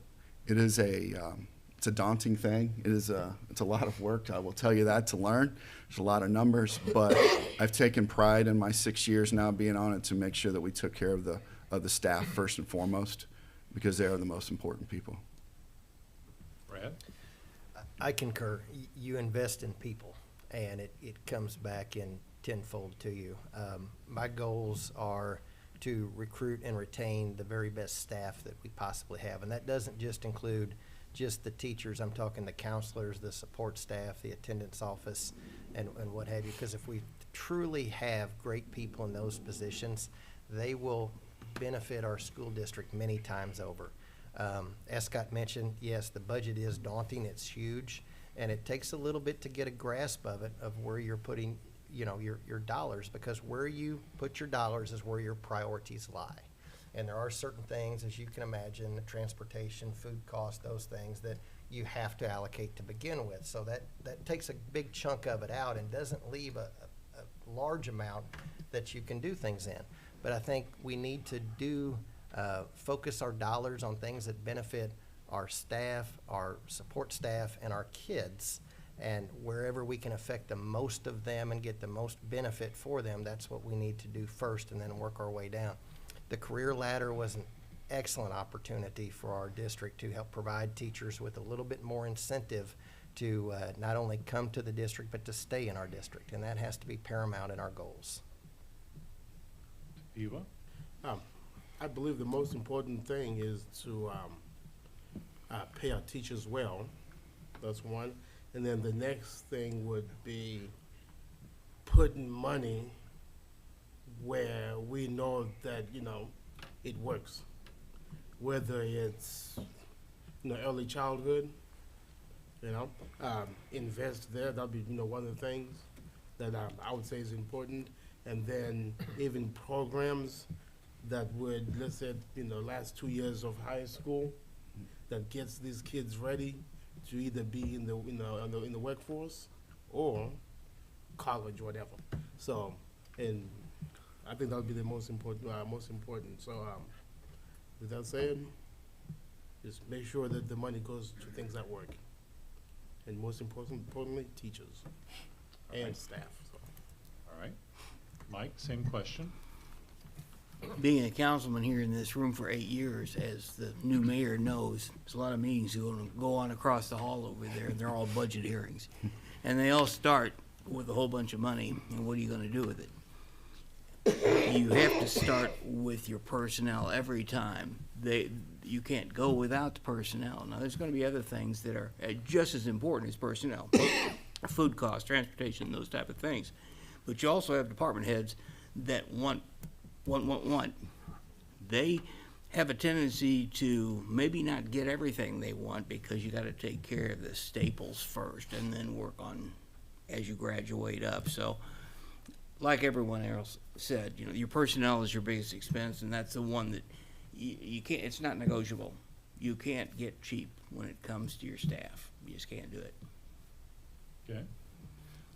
it is it's a daunting thing. It's a lot of work, I will tell you that, to learn. There's a lot of numbers, but I've taken pride in my 6 years now being on it to make sure that we took care of the staff first and foremost, because they are the most important people. Brad? I concur. You invest in people, and it comes back in tenfold to you. My goals are to recruit and retain the very best staff that we possibly have, and that doesn't just include just the teachers. I'm talking the counselors, the support staff, the attendance office, and what have you, because if we truly have great people in those positions, they will benefit our school district many times over. As Scott mentioned, yes, the budget is daunting, it's huge, and it takes a little bit to get a grasp of it, of where you're putting, you know, your dollars, because where you put your dollars is where your priorities lie. And there are certain things, as you can imagine, transportation, food costs, those things that you have to allocate to begin with. So that takes a big chunk of it out and doesn't leave a large amount that you can do things in. But I think we need to focus our dollars on things that benefit our staff, our support staff, and our kids. And wherever we can affect the most of them and get the most benefit for them, that's what we need to do first, and then work our way down. The career ladder was an excellent opportunity for our district to help provide teachers with a little bit more incentive to not only come to the district, but to stay in our district. And that has to be paramount in our goals. Eva? I believe the most important thing is to pay our teachers well. That's one. And then the next thing would be putting money where we know that, you know, it works. Whether it's, you know, early childhood, you know, invest there. That'll be, you know, one of the things that I would say is important. And then even programs that would, let's say, you know, last 2 years of high school, that gets these kids ready to either be in the workforce or college, whatever. So, and I think that would be the most important. So, with that said, just make sure that the money goes to things that work, and most importantly, teachers and staff. So. All right. Mike, same question. Being a councilman here in this room for 8 years, as the new mayor knows, there's a lot of meetings going to go on across the hall over there, and they're all budget hearings. And they all start with a whole bunch of money, and what are you going to do with it? You have to start with your personnel every time. You can't go without the personnel. Now, there's going to be other things that are just as important as personnel. Food costs, transportation, those type of things. But you also have department heads that want. They have a tendency to maybe not get everything they want, because you got to take care of the staples first and then work on as you graduate up. So, like everyone else said, you know, your personnel is your biggest expense, and that's the one that you can't. It's not negotiable. You can't get cheap when it comes to your staff. You just can't do it. Okay.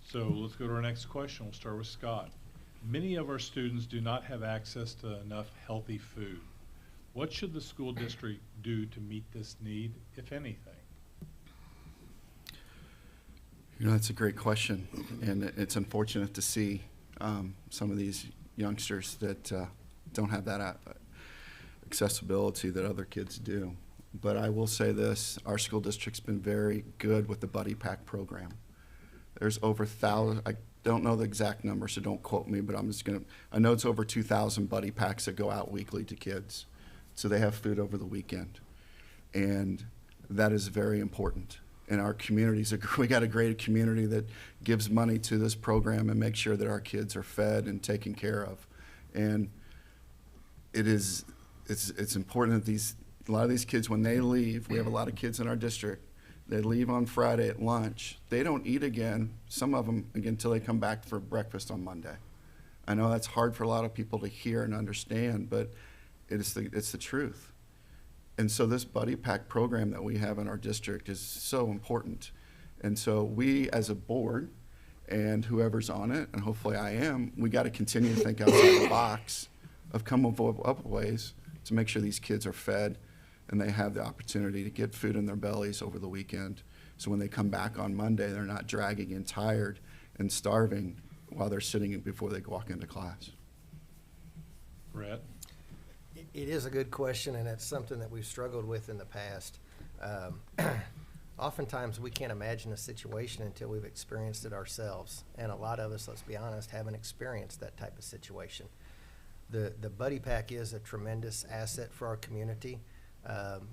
So let's go to our next question. We'll start with Scott. Many of our students do not have access to enough healthy food. What should the school district do to meet this need, if anything? You know, that's a great question, and it's unfortunate to see some of these youngsters that don't have that accessibility that other kids do. But I will say this, our school district's been very good with the Buddy Pack program. There's over 1,000, I don't know the exact number, so don't quote me, but I know it's over 2,000 Buddy Packs that go out weekly to kids. So they have food over the weekend. And that is very important. And our communities, we got a great community that gives money to this program and makes sure that our kids are fed and taken care of. And it's important that a lot of these kids, when they leave, we have a lot of kids in our district, they leave on Friday at lunch. They don't eat again, some of them, again, until they come back for breakfast on Monday. I know that's hard for a lot of people to hear and understand, but it's the truth. And so this buddy pack program that we have in our district is so important. And so we, as a board, and whoever's on it, and hopefully I am, we got to continue to think outside the box of coming up with ways to make sure these kids are fed and they have the opportunity to get food in their bellies over the weekend. So when they come back on Monday, they're not dragging in tired and starving while they're sitting before they walk into class. Brett? It is a good question, and it's something that we've struggled with in the past. Oftentimes, we can't imagine a situation until we've experienced it ourselves, and a lot of us, let's be honest, haven't experienced that type of situation. The Buddy Pack is a tremendous asset for our community.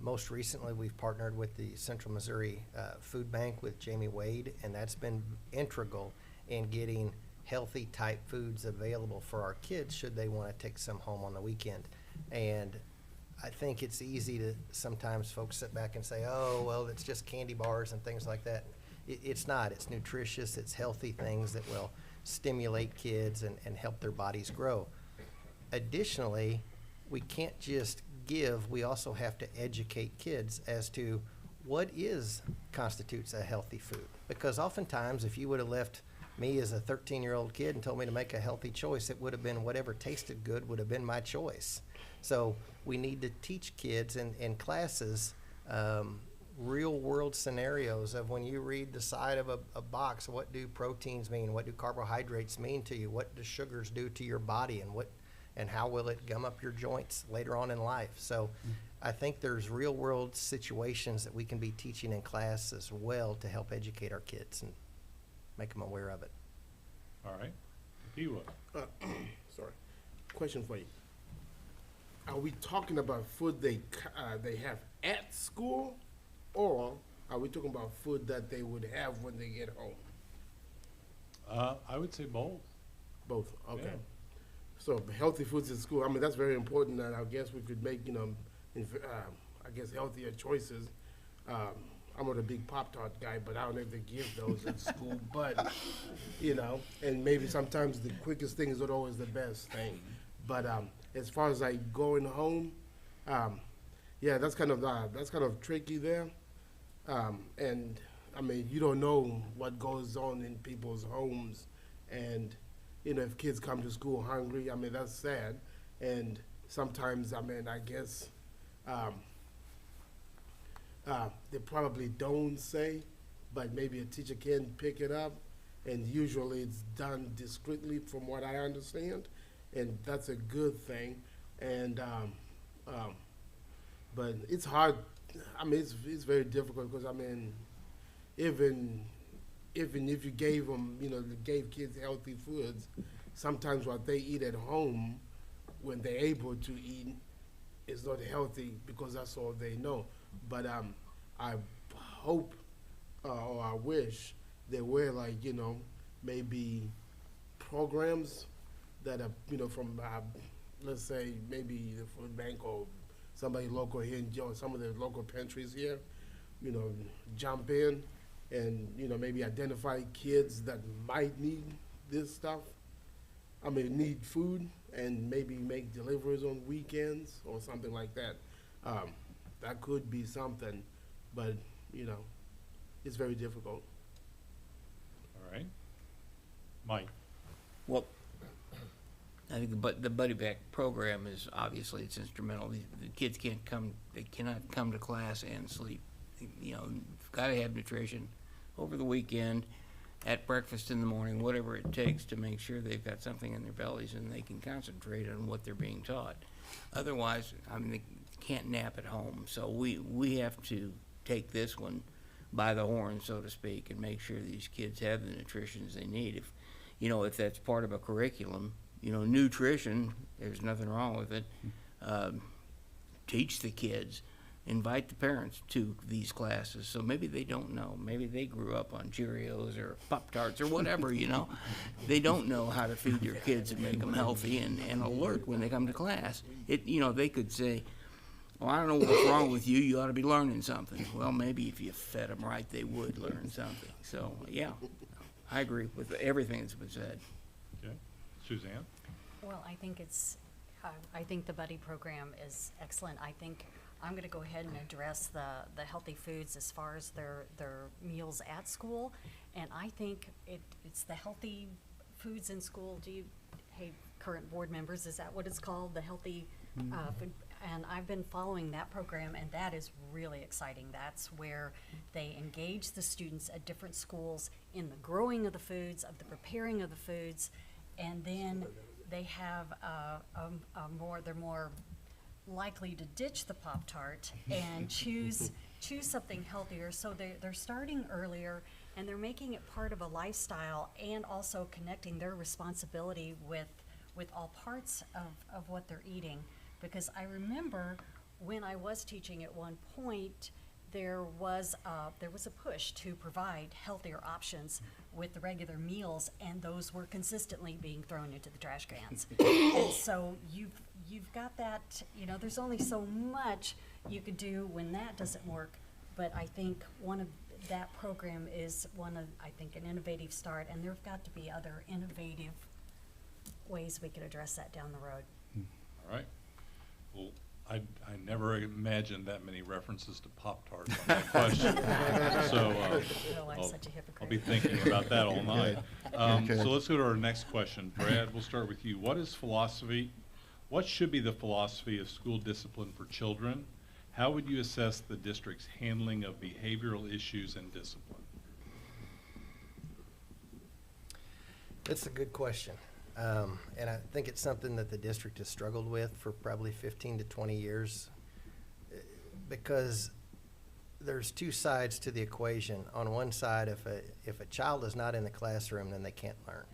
Most recently, we've partnered with the Central Missouri Food Bank with Jamie Wade, and that's been integral in getting healthy type foods available for our kids should they want to take some home on the weekend. And I think it's easy to sometimes folks sit back and say, oh, well, it's just candy bars and things like that. It's not. It's nutritious. It's healthy things that will stimulate kids and help their bodies grow. Additionally, we can't just give. We also have to educate kids as to what constitutes a healthy food. Because oftentimes, if you would have left me as a 13-year-old kid and told me to make a healthy choice, it would have been whatever tasted good would have been my choice. So we need to teach kids in classes real-world scenarios of when you read the side of a box, what do proteins mean? What do carbohydrates mean to you? What do sugars do to your body? And how will it gum up your joints later on in life? So I think there's real-world situations that we can be teaching in class as well to help educate our kids and make them aware of it. All right. P-Wood? Sorry. Question for you. Are we talking about food they have at school, or are we talking about food that they would have when they get home? I would say both. Both. Okay. Yeah. So healthy foods at school. I mean, that's very important, and I guess we could make healthier choices. I'm not a big Pop-Tart guy, but I don't know if they give those at school. But, and maybe sometimes the quickest thing is not always the best thing. But as far as like going home, that's kind of tricky there. And I mean, you don't know what goes on in people's homes, and if kids come to school hungry, I mean, that's sad. And sometimes, I mean, I guess they probably don't say, but maybe a teacher can pick it up, and usually it's done discreetly from what I understand, and that's a good thing. And but it's hard. I mean, it's very difficult because I mean, even if you gave them, gave kids healthy foods, sometimes what they eat at home, when they're able to eat, is not healthy because that's all they know. But I hope or I wish there were maybe programs that are from let's say maybe the food bank or somebody local here in some of the local pantries here, jump in and maybe identify kids that might need this stuff. I mean, need food, and maybe make deliveries on weekends or something like that. That could be something, but it's very difficult. All right. Mike? Well, I think the Buddy Pack program is obviously it's instrumental. The kids cannot come to class and sleep. Got to have nutrition over the weekend, at breakfast in the morning, whatever it takes to make sure they've got something in their bellies and they can concentrate on what they're being taught. Otherwise, I mean, they can't nap at home. So we have to take this one by the horn, so to speak, and make sure these kids have the nutrition they need. If that's part of a curriculum, nutrition, there's nothing wrong with it. Teach the kids invite the parents to these classes. So maybe they don't know. Maybe they grew up on Cheerios or Pop-Tarts or whatever, you know. They don't know how to feed their kids and make them healthy and alert when they come to class. They could say, well, I don't know what's wrong with you. You ought to be learning something. Well, maybe if you fed them right, they would learn something. So, yeah, I agree with everything that's been said. Okay. Suzanne? Well, I think the buddy program is excellent. I think I'm gonna go ahead and address the healthy foods as far as their meals at school. And I think it's the healthy foods in school. Hey, current board members, is that what it's called? The healthy, food? And I've been following that program, and that is really exciting. That's where they engage the students at different schools in the growing of the foods, of the preparing of the foods, and then they have they're more likely to ditch the Pop-Tart and choose something healthier. So they're starting earlier, and they're making it part of a lifestyle, and also connecting their responsibility with all parts of what they're eating. Because I remember when I was teaching at one point, there was a push to provide healthier options with the regular meals, and those were consistently being thrown into the trash cans. And so you've got that, there's only so much you could do when that doesn't work. But I think that program is an innovative start, and there've got to be other innovative ways we could address that down the road. All right. Well, I never imagined that many references to Pop-Tarts on that question. So Oh, I'm such a hypocrite. I'll be thinking about that all night. Okay. So let's go to our next question. Brad, we'll start with you. What should be the philosophy of school discipline for children? How would you assess the district's handling of behavioral issues and discipline? That's a good question. And I think it's something that the district has struggled with for probably 15 to 20 years, because there's two sides to the equation. On one side, if a child is not in the classroom, then they can't learn.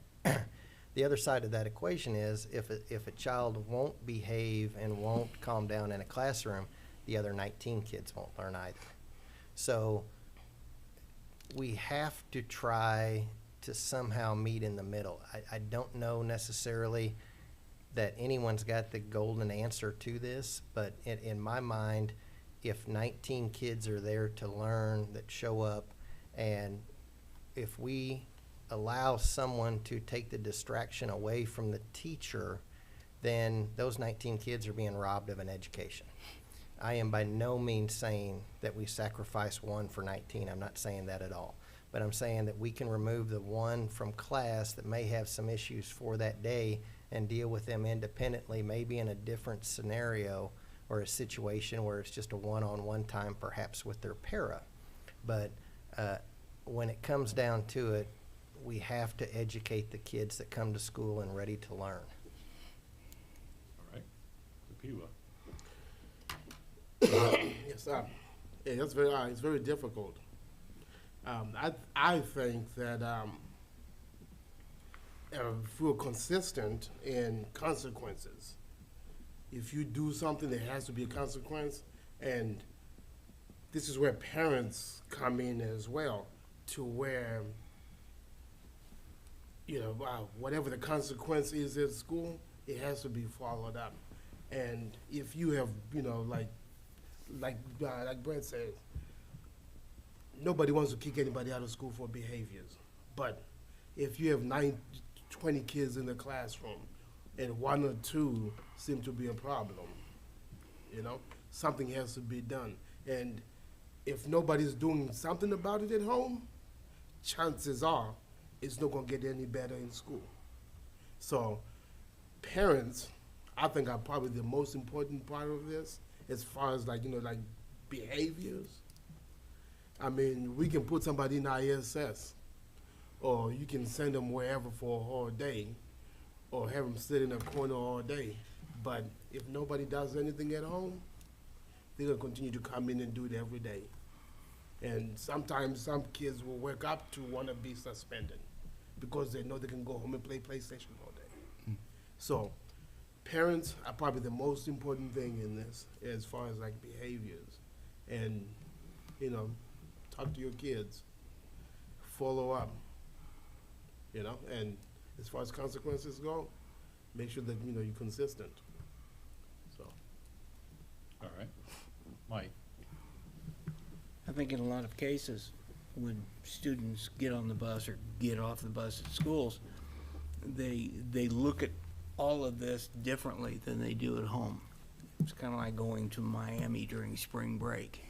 The other side of that equation is if a child won't behave and won't calm down in a classroom, the other 19 kids won't learn either. So we have to try to somehow meet in the middle. I don't know necessarily that anyone's got the golden answer to this, but in my mind, if 19 kids are there to learn, that show up, and if we allow someone to take the distraction away from the teacher, then those 19 kids are being robbed of an education. I am by no means saying that we sacrifice one for 19. I'm not saying that at all. But I'm saying that we can remove the one from class that may have some issues for that day and deal with them independently, maybe in a different scenario or a situation where it's just a one-on-one time perhaps with their para. But when it comes down to it, we have to educate the kids that come to school and ready to learn. All right. Zapiwa. Yes, yeah, that's it's very difficult. I think that if we're consistent in consequences, if you do something, there has to be a consequence, and this is where parents come in as well, to where, whatever the consequence is at school, it has to be followed up. And if you have, like Brett said, nobody wants to kick anybody out of school for behaviors. But if you have 20 kids in the classroom and one or two seem to be a problem, something has to be done. And if nobody's doing something about it at home, chances are it's not going to get any better in school. So parents, I think, are probably the most important part of this as far as like behaviors. I mean, we can put somebody in ISS, or you can send them wherever for a whole day, or have them sit in a corner all day. But if nobody does anything at home, they're gonna continue to come in and do it every day. And sometimes some kids will wake up to want to be suspended because they know they can go home and play PlayStation all day. So parents are probably the most important thing in this as far as like behaviors. and, you know, talk to your kids, follow up, you know, and as far as consequences go, make sure that, you know, you're consistent. So, All right. Mike? I think in a lot of cases, when students get on the bus or get off the bus at schools, they look at all of this differently than they do at home. It's kind of like going to Miami during spring break.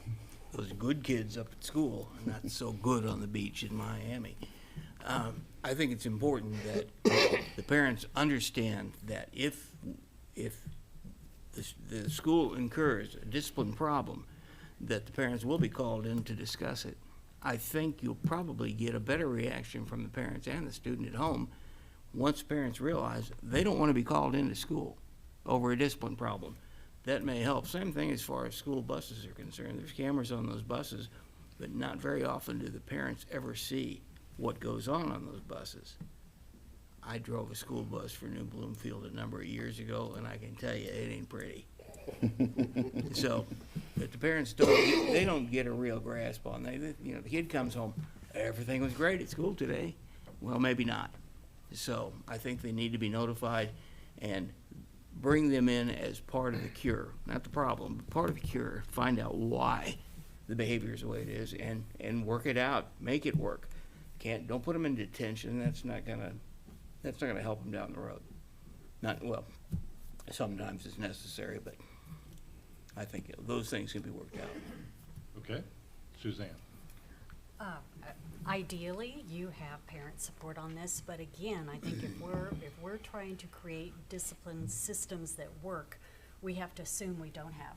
Those good kids up at school are not so good on the beach in Miami. I think it's important that the parents understand that if the school incurs a discipline problem, that the parents will be called in to discuss it. I think you'll probably get a better reaction from the parents and the student at home once parents realize they don't want to be called into school over a discipline problem. That may help. Same thing as far as school buses are concerned. There's cameras on those buses, but not very often do the parents ever see what goes on those buses. I drove a school bus for New Bloomfield a number of years ago, and I can tell you, it ain't pretty. So, but the parents don't get a real grasp on that. You know, the kid comes home, everything was great at school today. Well, maybe not. So I think they need to be notified and bring them in as part of the cure, not the problem, but part of the cure. Find out why the behavior is the way it is, and work it out, make it work. Don't put them in detention. That's not gonna help them down the road. Well, sometimes it's necessary, but I think those things can be worked out. Okay. Suzanne? Ideally, you have parent support on this, but again, I think if we're trying to create discipline systems that work, we have to assume we don't have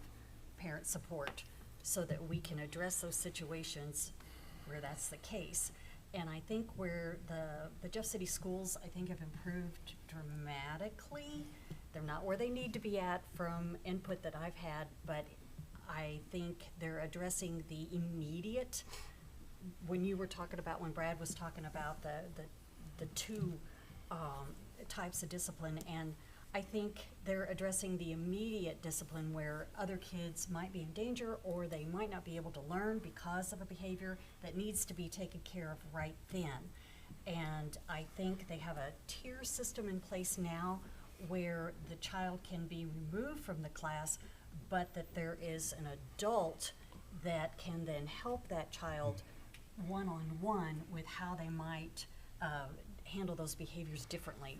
parent support so that we can address those situations where that's the case. And I think where the Jeff City schools, I think, have improved dramatically. They're not where they need to be at from input that I've had, but I think they're addressing the immediate. When you were talking about, when Brad was talking about the two types of discipline, and I think they're addressing the immediate discipline where other kids might be in danger or they might not be able to learn because of a behavior that needs to be taken care of right then. And I think they have a tier system in place now where the child can be removed from the class, but that there is an adult that can then help that child one-on-one with how they might handle those behaviors differently.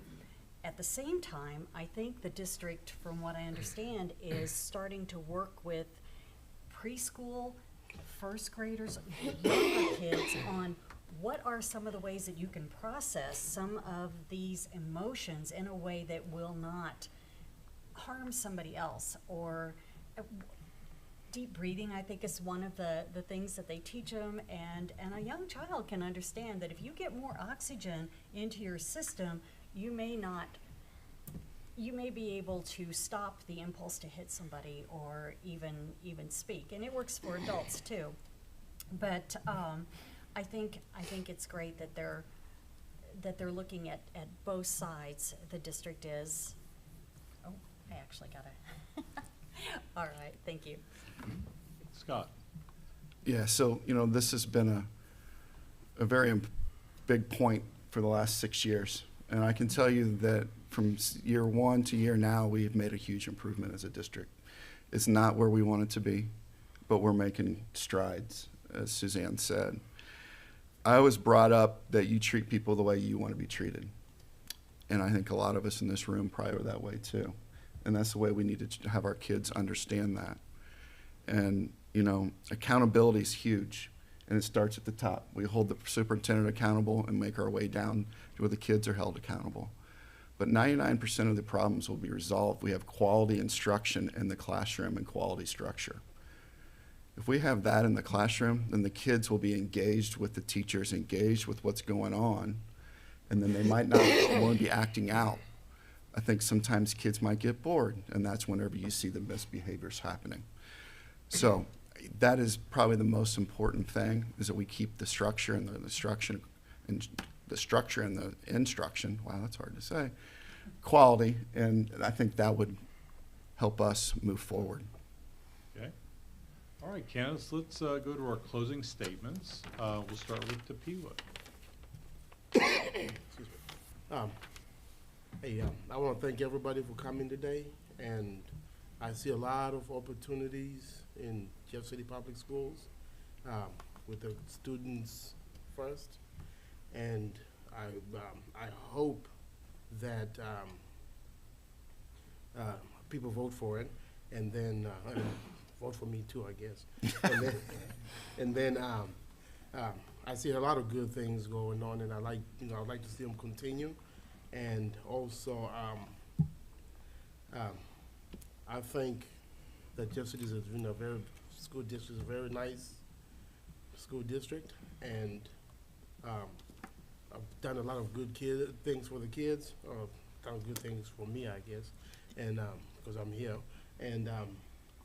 At the same time, I think the district, from what I understand, is starting to work with preschool, first graders, younger kids on what are some of the ways that you can process some of these emotions in a way that will not harm somebody else. Or deep breathing, I think, is one of the things that they teach them, and a young child can understand that if you get more oxygen into your system, you may be able to stop the impulse to hit somebody or even speak. And it works for adults too. But I think it's great that they're looking at both sides. The district is. Oh, I actually got it. All right, thank you. Scott? Yeah, so, you know, this has been a very big point for the last 6 years. And I can tell you that from year one to year now, we've made a huge improvement as a district. It's not where we want it to be, but we're making strides, as Suzanne said. I was brought up that you treat people the way you want to be treated. And I think a lot of us in this room probably are that way too. And that's the way we need to have our kids understand that. And, you know, accountability is huge. And it starts at the top. We hold the superintendent accountable and make our way down to where the kids are held accountable. But 99% of the problems will be resolved. We have quality instruction in the classroom and quality structure. If we have that in the classroom, then the kids will be engaged with the teachers, engaged with what's going on, and then they might not want to be acting out. I think sometimes kids might get bored, and that's whenever you see the misbehaviors happening. So that is probably the most important thing, is that we keep the structure and the instruction and the structure and the instruction, wow, that's hard to say, quality, and I think that would help us move forward. Okay. All right, Candace, let's go to our closing statements. We'll start with Tepewa. Excuse me. Hey, I want to thank everybody for coming today, and I see a lot of opportunities in Jeff City Public Schools with the students first, and I hope that people vote for it, and then vote for me too, I guess. And then I see a lot of good things going on, and I'd like to see them continue. And also, I think that Jeff City is a school district is a very nice school district, and I've done a lot of good things for the kids, done good things for me, I guess, and because I'm here, and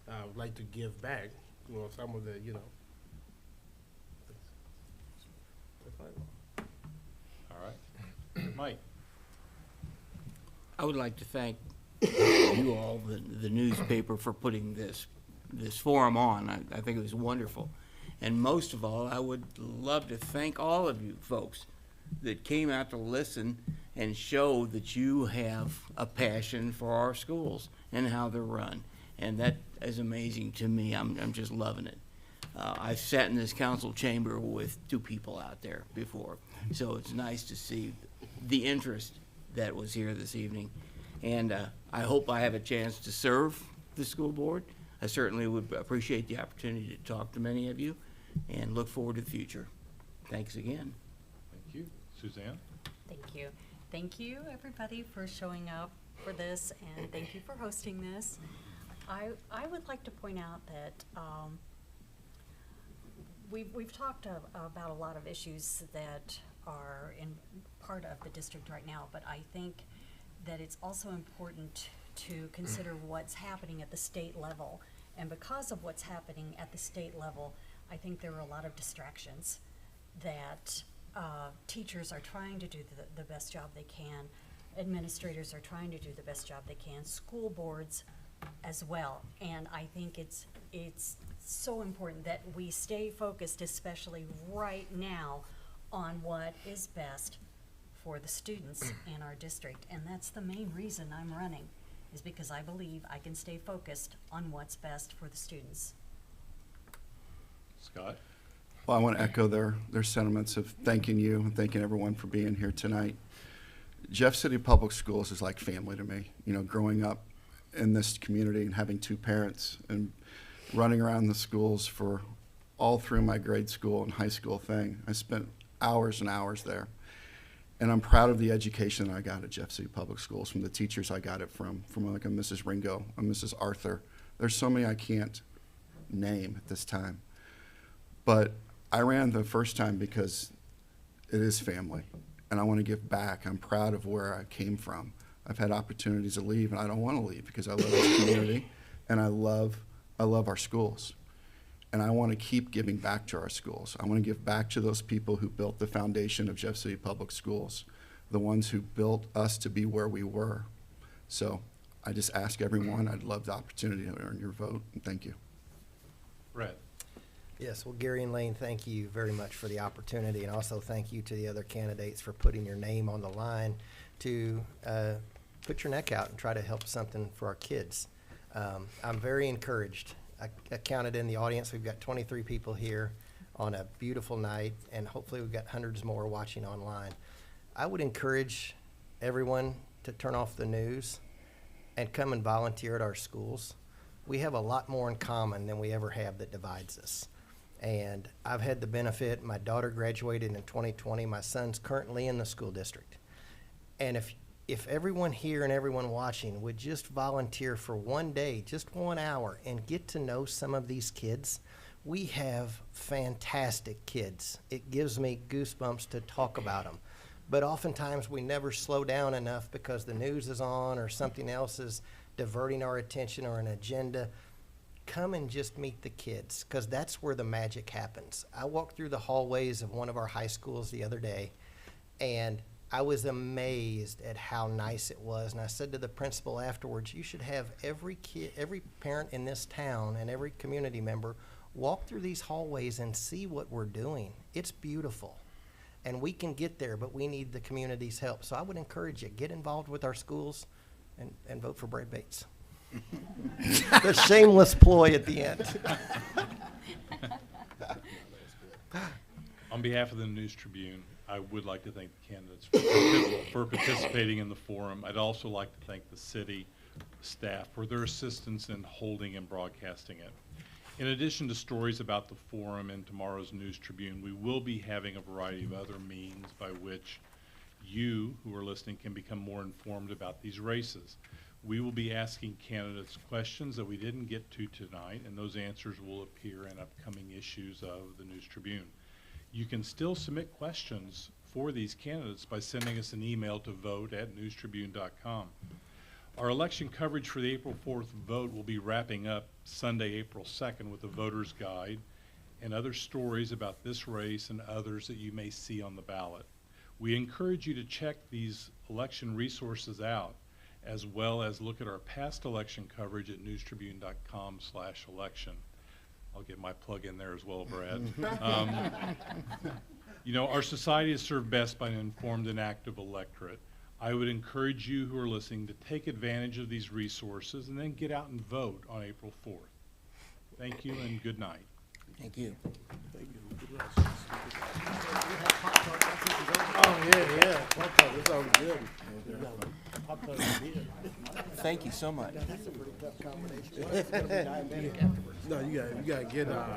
I would like to give back, some of the, All right. Mike. I would like to thank you all, the newspaper, for putting this forum on. I think it was wonderful. And most of all, I would love to thank all of you folks that came out to listen and show that you have a passion for our schools and how they're run. And that is amazing to me. I'm just loving it. I've sat in this council chamber with 2 people out there before, so it's nice to see the interest that was here this evening. And I hope I have a chance to serve the school board. I certainly would appreciate the opportunity to talk to many of you and look forward to the future. Thanks again. Thank you. Suzanne? Thank you. Thank you, everybody, for showing up for this, and thank you for hosting this. I would like to point out that we've talked about a lot of issues that are in part of the district right now, but I think that it's also important to consider what's happening at the state level. And because of what's happening at the state level, I think there are a lot of distractions that teachers are trying to do the best job they can, administrators are trying to do the best job they can, school boards as well. And I think it's so important that we stay focused, especially right now, on what is best for the students in our district. And that's the main reason I'm running, is because I believe I can stay focused on what's best for the students. Scott? Well, I want to echo their sentiments of thanking you and thanking everyone for being here tonight. Jeff City Public Schools is like family to me. Growing up in this community and having 2 parents and running around the schools for all through my grade school and high school thing, I spent hours and hours there. And I'm proud of the education that I got at Jeff City Public Schools, from the teachers I got it from like a Mrs. Ringo, a Mrs. Arthur. There's so many I can't name at this time. But I ran the first time because it is family, and I want to give back. I'm proud of where I came from. I've had opportunities to leave, and I don't want to leave because I love this community, and I love our schools. And I want to keep giving back to our schools. I want to give back to those people who built the foundation of Jeff City Public Schools, the ones who built us to be where we were. So I just ask everyone, I'd love the opportunity to earn your vote, and thank you. Brett? Yes, well, Gary and Lane, thank you very much for the opportunity, and also thank you to the other candidates for putting your name on the line to put your neck out and try to help something for our kids. I'm very encouraged. I counted in the audience, we've got 23 people here on a beautiful night, and hopefully we've got hundreds more watching online. I would encourage everyone to turn off the news and come and volunteer at our schools. We have a lot more in common than we ever have that divides us. And I've had the benefit, my daughter graduated in 2020, my son's currently in the school district. And if everyone here and everyone watching would just volunteer for one day, just 1 hour, and get to know some of these kids, we have fantastic kids. It gives me goosebumps to talk about them. But oftentimes we never slow down enough because the news is on or something else is diverting our attention or an agenda. Come and just meet the kids, because that's where the magic happens. I walked through the hallways of one of our high schools the other day, and I was amazed at how nice it was. And I said to the principal afterwards, you should have every kid, every parent in this town and every community member walk through these hallways and see what we're doing. It's beautiful. And we can get there, but we need the community's help. So I would encourage you, get involved with our schools and vote for Brad Bates. The shameless ploy at the end. On behalf of the News Tribune, I would like to thank the candidates for participating in the forum. I'd also like to thank the city staff for their assistance in holding and broadcasting it. In addition to stories about the forum in tomorrow's News Tribune, we will be having a variety of other means by which you who are listening can become more informed about these races. We will be asking candidates questions that we didn't get to tonight, and those answers will appear in upcoming issues of the News Tribune. You can still submit questions for these candidates by sending us an email to vote@newstribune.com. Our election coverage for the April 4th vote will be wrapping up Sunday, April 2nd with a voter's guide and other stories about this race and others that you may see on the ballot. We encourage you to check these election resources out, as well as look at our past election coverage at newstribune.com/election. I'll get my plug in there as well, Brad. You know, our society is served best by an informed and active electorate. I would encourage you who are listening to take advantage of these resources and then get out and vote on April 4th. Thank you and good night. Thank you. Thank you. Good luck. Oh, yeah. Pop-Tart, that's always good. Pop-Tart is good. Thank you so much. No, you gotta get,